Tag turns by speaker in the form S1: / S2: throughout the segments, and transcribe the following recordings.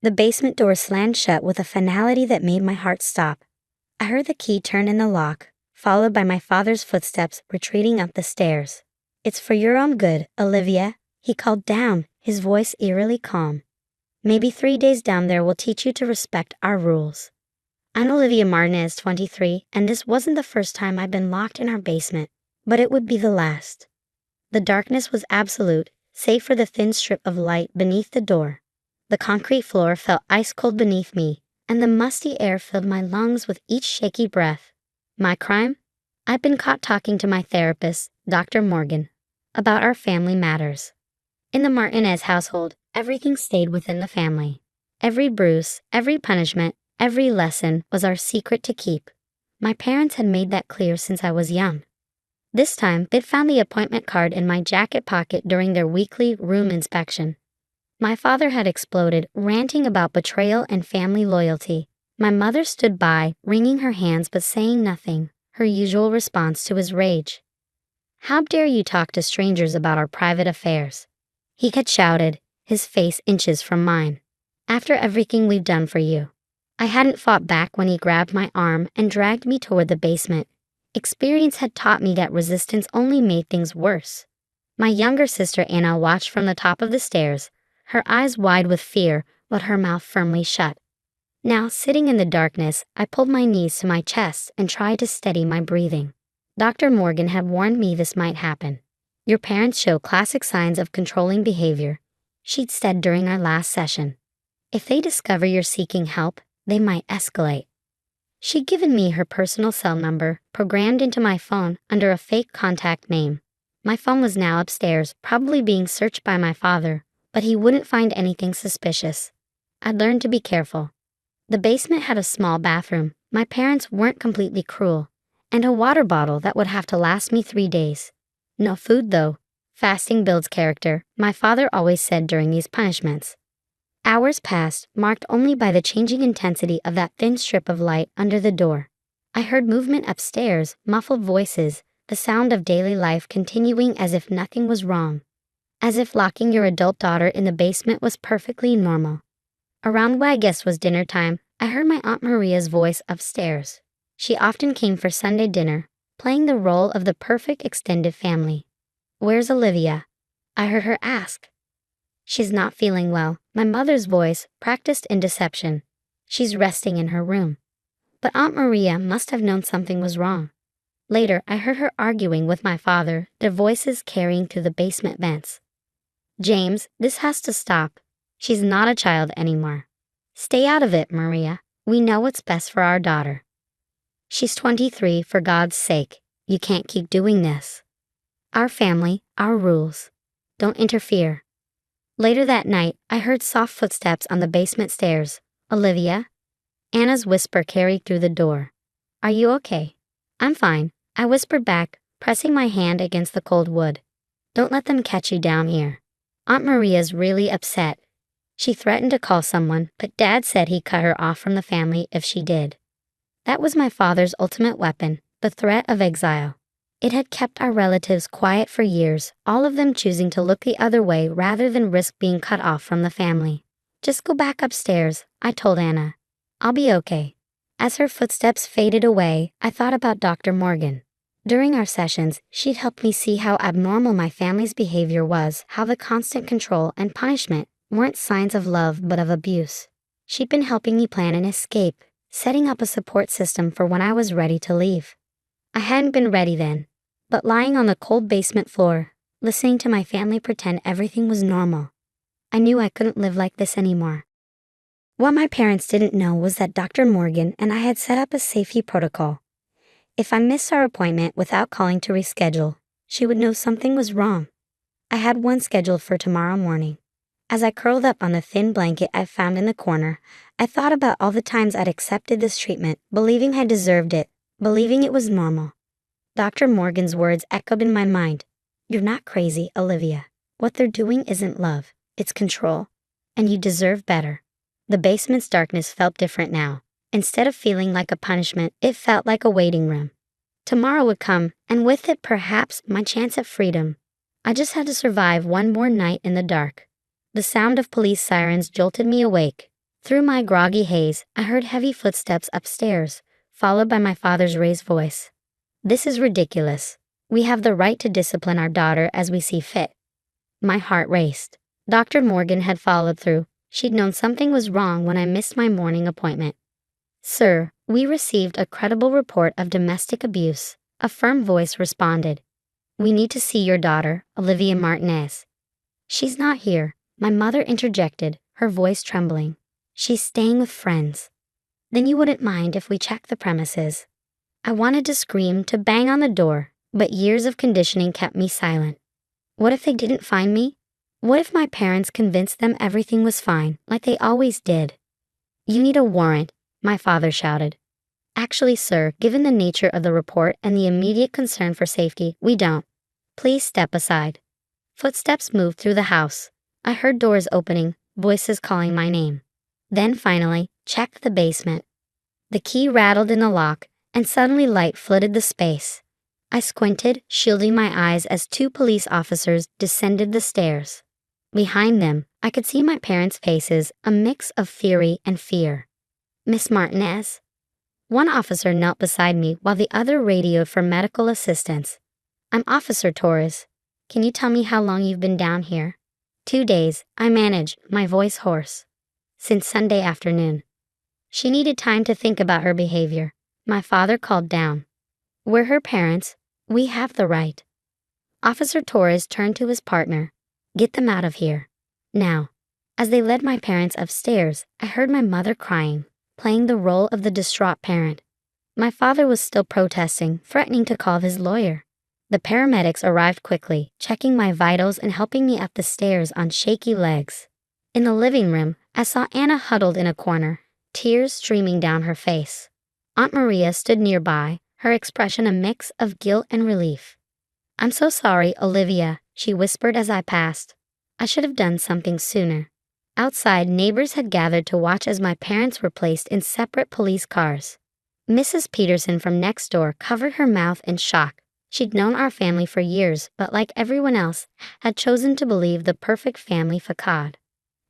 S1: The basement door slammed shut with a finality that made my heart stop. I heard the key turn in the lock, followed by my father's footsteps retreating up the stairs. "It's for your own good, Olivia," he called down, his voice eerily calm. "Maybe 3 days down there will teach you to respect our rules." I'm Olivia Martinez, 23, and this wasn't the first time I've been locked in our basement, but it would be the last. The darkness was absolute, save for the thin strip of light beneath the door. The concrete floor felt ice-cold beneath me, and the musty air filled my lungs with each shaky breath. My crime? I've been caught talking to my therapist, Dr. Morgan, about our family matters. In the Martinez household, everything stayed within the family. Every bruise, every punishment, every lesson was our secret to keep. My parents had made that clear since I was young. This time, they'd found the appointment card in my jacket pocket during their weekly room inspection. My father had exploded, ranting about betrayal and family loyalty. My mother stood by, wringing her hands but saying nothing, her usual response to his rage. "How dare you talk to strangers about our private affairs?" he had shouted, his face inches from mine. "After everything we've done for you." I hadn't fought back when he grabbed my arm and dragged me toward the basement. Experience had taught me that resistance only made things worse. My younger sister Anna watched from the top of the stairs, her eyes wide with fear, but her mouth firmly shut. Now, sitting in the darkness, I pulled my knees to my chest and tried to steady my breathing. Dr. Morgan had warned me this might happen. "Your parents show classic signs of controlling behavior," she'd said during our last session. "If they discover you're seeking help, they might escalate." She'd given me her personal cell number, programmed into my phone under a fake contact name. My phone was now upstairs, probably being searched by my father, but he wouldn't find anything suspicious. I'd learned to be careful. The basement had a small bathroom, my parents weren't completely cruel, and a water bottle that would have to last me 3 days. No food though. Fasting builds character, my father always said during these punishments. Hours passed, marked only by the changing intensity of that thin strip of light under the door. I heard movement upstairs, muffled voices, the sound of daily life continuing as if nothing was wrong. As if locking your adult daughter in the basement was perfectly normal. Around what I guess was dinner time, I heard my Aunt Maria's voice upstairs. She often came for Sunday dinner, playing the role of the perfect extended family. "Where's Olivia?" I heard her ask. "She's not feeling well," my mother's voice, practiced in deception. "She's resting in her room." But Aunt Maria must have known something was wrong. Later, I heard her arguing with my father, their voices carrying through the basement vents. "James, this has to stop. She's not a child anymore. Stay out of it, Maria. We know what's best for our daughter. She's 23, for God's sake. You can't keep doing this. Our family, our rules. Don't interfere." Later that night, I heard soft footsteps on the basement stairs. "Olivia?" Anna's whisper carried through the door. "Are you okay?" "I'm fine," I whispered back, pressing my hand against the cold wood. "Don't let them catch you down here. Aunt Maria's really upset. She threatened to call someone, but Dad said he'd cut her off from the family if she did." That was my father's ultimate weapon, the threat of exile. It had kept our relatives quiet for years, all of them choosing to look the other way rather than risk being cut off from the family. "Just go back upstairs," I told Anna. "I'll be okay." As her footsteps faded away, I thought about Dr. Morgan. During our sessions, she'd helped me see how abnormal my family's behavior was, how the constant control and punishment weren't signs of love but of abuse. She'd been helping me plan an escape, setting up a support system for when I was ready to leave. I hadn't been ready then, but lying on the cold basement floor, listening to my family pretend everything was normal, I knew I couldn't live like this anymore. What my parents didn't know was that Dr. Morgan and I had set up a safety protocol. If I missed our appointment without calling to reschedule, she would know something was wrong. I had one scheduled for tomorrow morning. As I curled up on the thin blanket I found in the corner, I thought about all the times I'd accepted this treatment, believing I deserved it, believing it was normal. Dr. Morgan's words echoed in my mind. "You're not crazy, Olivia. What they're doing isn't love, it's control. And you deserve better." The basement's darkness felt different now. Instead of feeling like a punishment, it felt like a waiting room. Tomorrow would come, and with it perhaps my chance at freedom. I just had to survive one more night in the dark. The sound of police sirens jolted me awake. Through my groggy haze, I heard heavy footsteps upstairs, followed by my father's raised voice. This is ridiculous. We have the right to discipline our daughter as we see fit. My heart raced. Dr. Morgan had followed through. She'd known something was wrong when I missed my morning appointment. Sir, we received a credible report of domestic abuse, a firm voice responded. We need to see your daughter, Olivia Martinez. She's not here, my mother interjected, her voice trembling. She's staying with friends. Then you wouldn't mind if we check the premises. I wanted to scream, to bang on the door, but years of conditioning kept me silent. What if they didn't find me? What if my parents convinced them everything was fine, like they always did? You need a warrant, my father shouted. Actually, sir, given the nature of the report and the immediate concern for safety, we don't. Please step aside. Footsteps moved through the house. I heard doors opening, voices calling my name. Then finally, checked the basement. The key rattled in the lock, and suddenly light flooded the space. I squinted, shielding my eyes as two police officers descended the stairs. Behind them, I could see my parents' faces, a mix of fury and fear. Miss Martinez? One officer knelt beside me while the other radioed for medical assistance. I'm Officer Torres. Can you tell me how long you've been down here? 2 days, I managed, my voice hoarse. Since Sunday afternoon. She needed time to think about her behavior. My father called down. We're her parents. We have the right. Officer Torres turned to his partner. Get them out of here. Now. As they led my parents upstairs, I heard my mother crying, playing the role of the distraught parent. My father was still protesting, threatening to call his lawyer. The paramedics arrived quickly, checking my vitals and helping me up the stairs on shaky legs. In the living room, I saw Anna huddled in a corner, tears streaming down her face. Aunt Maria stood nearby, her expression a mix of guilt and relief. I'm so sorry, Olivia, she whispered as I passed. I should have done something sooner. Outside, neighbors had gathered to watch as my parents were placed in separate police cars. Mrs. Peterson from next door covered her mouth in shock. She'd known our family for years, but like everyone else, had chosen to believe the perfect family facade.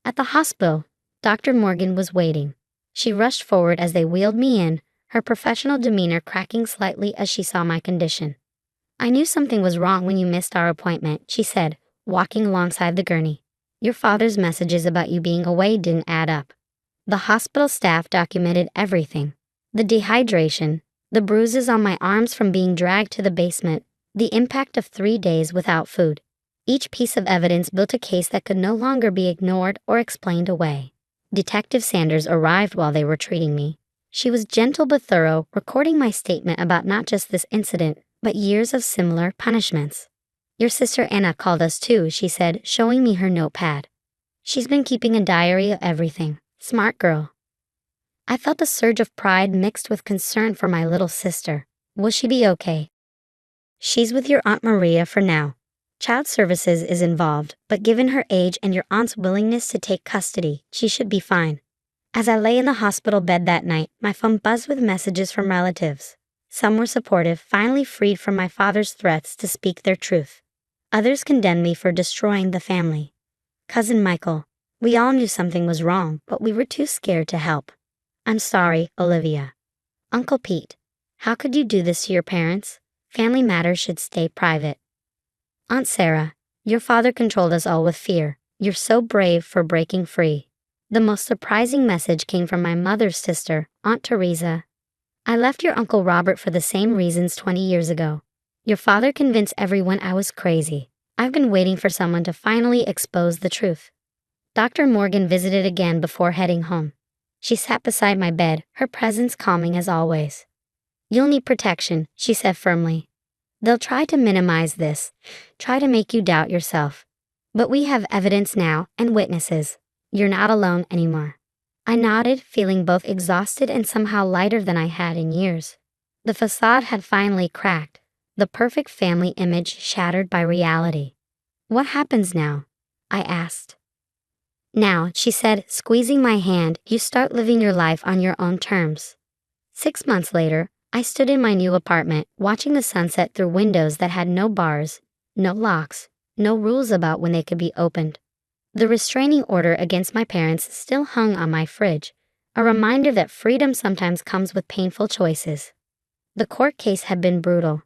S1: At the hospital, Dr. Morgan was waiting. She rushed forward as they wheeled me in, her professional demeanor cracking slightly as she saw my condition. I knew something was wrong when you missed our appointment, she said, walking alongside the gurney. Your father's messages about you being away didn't add up. The hospital staff documented everything. The dehydration, the bruises on my arms from being dragged to the basement, the impact of 3 days without food. Each piece of evidence built a case that could no longer be ignored or explained away. Detective Sanders arrived while they were treating me. She was gentle but thorough, recording my statement about not just this incident, but years of similar punishments. Your sister Anna called us too, she said, showing me her notepad. She's been keeping a diary of everything. Smart girl. I felt a surge of pride mixed with concern for my little sister. Will she be okay? She's with your Aunt Maria for now. Child Services is involved, but given her age and your aunt's willingness to take custody, she should be fine. As I lay in the hospital bed that night, my phone buzzed with messages from relatives. Some were supportive, finally freed from my father's threats to speak their truth. Others condemned me for destroying the family. Cousin Michael, we all knew something was wrong, but we were too scared to help. I'm sorry, Olivia. Uncle Pete, how could you do this to your parents? Family matters should stay private. Aunt Sarah, your father controlled us all with fear. You're so brave for breaking free. The most surprising message came from my mother's sister, Aunt Teresa. I left your Uncle Robert for the same reasons 20 years ago. Your father convinced everyone I was crazy. I've been waiting for someone to finally expose the truth. Dr. Morgan visited again before heading home. She sat beside my bed, her presence calming as always. You'll need protection, she said firmly. They'll try to minimize this, try to make you doubt yourself. But we have evidence now and witnesses. You're not alone anymore. I nodded, feeling both exhausted and somehow lighter than I had in years. The facade had finally cracked, the perfect family image shattered by reality. What happens now? I asked. Now, she said, squeezing my hand, you start living your life on your own terms. 6 months later, I stood in my new apartment, watching the sunset through windows that had no bars, no locks, no rules about when they could be opened. The restraining order against my parents still hung on my fridge, a reminder that freedom sometimes comes with painful choices. The court case had been brutal.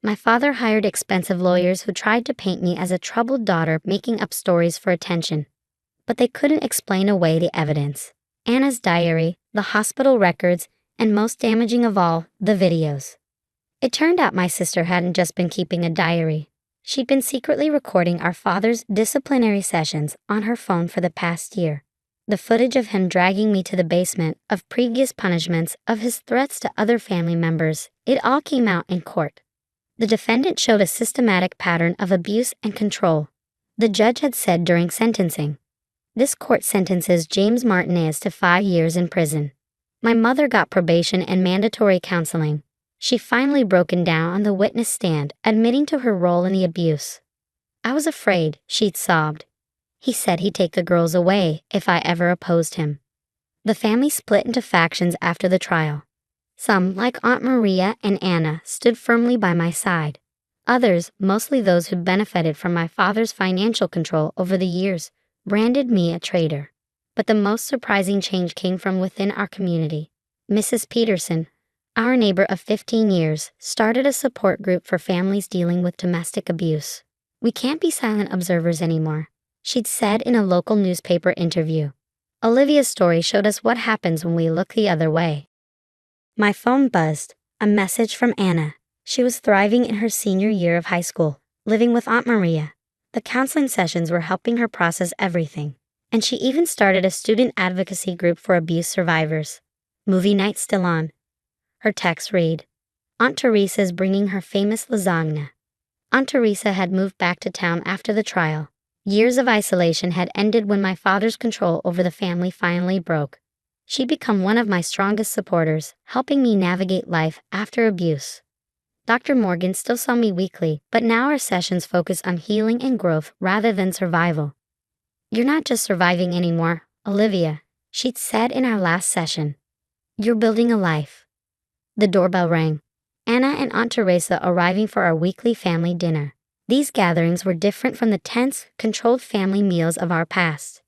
S1: My father hired expensive lawyers who tried to paint me as a troubled daughter making up stories for attention. But they couldn't explain away the evidence. Anna's diary, the hospital records, and most damaging of all, the videos. It turned out my sister hadn't just been keeping a diary. She'd been secretly recording our father's disciplinary sessions on her phone for the past year. The footage of him dragging me to the basement, of previous punishments, of his threats to other family members, it all came out in court. The defendant showed a systematic pattern of abuse and control. The judge had said during sentencing, "This court sentences James Martinez to 5 years in prison." My mother got probation and mandatory counseling. She finally broken down on the witness stand, admitting to her role in the abuse. "I was afraid," she'd sobbed. "He said he'd take the girls away if I ever opposed him." The family split into factions after the trial. Some, like Aunt Maria and Anna, stood firmly by my side. Others, mostly those who benefited from my father's financial control over the years, branded me a traitor. But the most surprising change came from within our community. Mrs. Peterson, our neighbor of 15 years, started a support group for families dealing with domestic abuse. "We can't be silent observers anymore," she'd said in a local newspaper interview. Olivia's story showed us what happens when we look the other way. My phone buzzed, a message from Anna. She was thriving in her senior year of high school, living with Aunt Maria. The counseling sessions were helping her process everything, and she even started a student advocacy group for abuse survivors. Movie night still on. Her text read, "Aunt Teresa's bringing her famous lasagna." Aunt Teresa had moved back to town after the trial. Years of isolation had ended when my father's control over the family finally broke. She'd become one of my strongest supporters, helping me navigate life after abuse. Dr. Morgan still saw me weekly, but now our sessions focus on healing and growth rather than survival. "You're not just surviving anymore, Olivia," she'd said in our last session. "You're building a life." The doorbell rang. Anna and Aunt Teresa arriving for our weekly family dinner. These gatherings were different from the tense, controlled family meals of our past.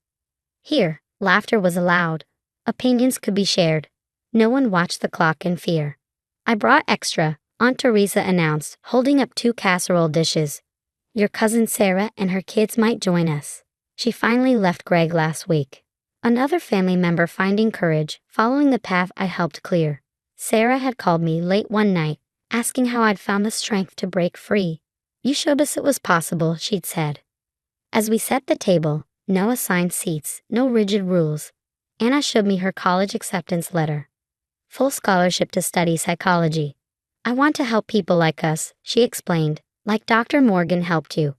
S1: Here, laughter was allowed. Opinions could be shared. No one watched the clock in fear. "I brought extra," Aunt Teresa announced, holding up 2 casserole dishes. "Your cousin Sarah and her kids might join us. She finally left Greg last week." Another family member finding courage, following the path I helped clear. Sarah had called me late one night, asking how I'd found the strength to break free. "You showed us it was possible," she'd said. As we set the table, no assigned seats, no rigid rules, Anna showed me her college acceptance letter. "Full scholarship to study psychology. I want to help people like us," she explained, "like Dr. Morgan helped you."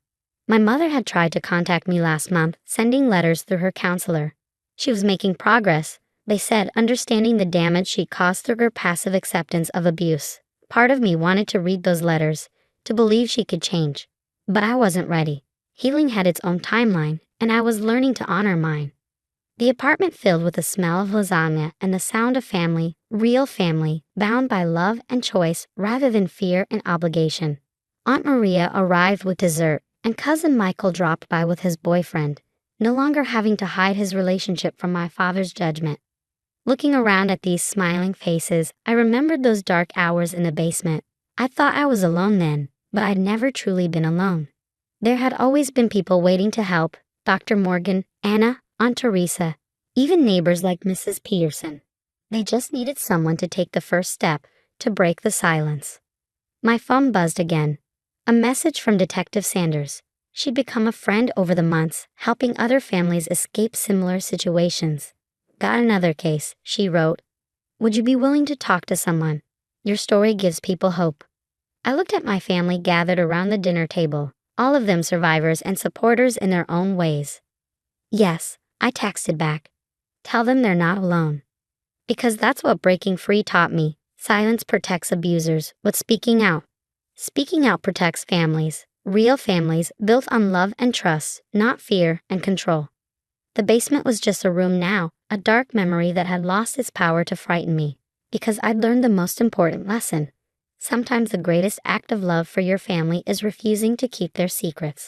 S1: My mother had tried to contact me last month, sending letters through her counselor. She was making progress, they said, understanding the damage she caused through her passive acceptance of abuse. Part of me wanted to read those letters, to believe she could change. But I wasn't ready. Healing had its own timeline, and I was learning to honor mine. The apartment filled with the smell of lasagna and the sound of family, real family, bound by love and choice rather than fear and obligation. Aunt Maria arrived with dessert, and Cousin Michael dropped by with his boyfriend, no longer having to hide his relationship from my father's judgment. Looking around at these smiling faces, I remembered those dark hours in the basement. I thought I was alone then, but I'd never truly been alone. There had always been people waiting to help, Dr. Morgan, Anna, Aunt Teresa, even neighbors like Mrs. Peterson. They just needed someone to take the first step, to break the silence. My phone buzzed again. A message from Detective Sanders. She'd become a friend over the months, helping other families escape similar situations. "Got another case," she wrote. "Would you be willing to talk to someone? Your story gives people hope." I looked at my family gathered around the dinner table, all of them survivors and supporters in their own ways. "Yes," I texted back. "Tell them they're not alone." Because that's what breaking free taught me. Silence protects abusers, but speaking out protects families, real families built on love and trust, not fear and control. The basement was just a room now, a dark memory that had lost its power to frighten me, because I'd learned the most important lesson. Sometimes the greatest act of love for your family is refusing to keep their secrets.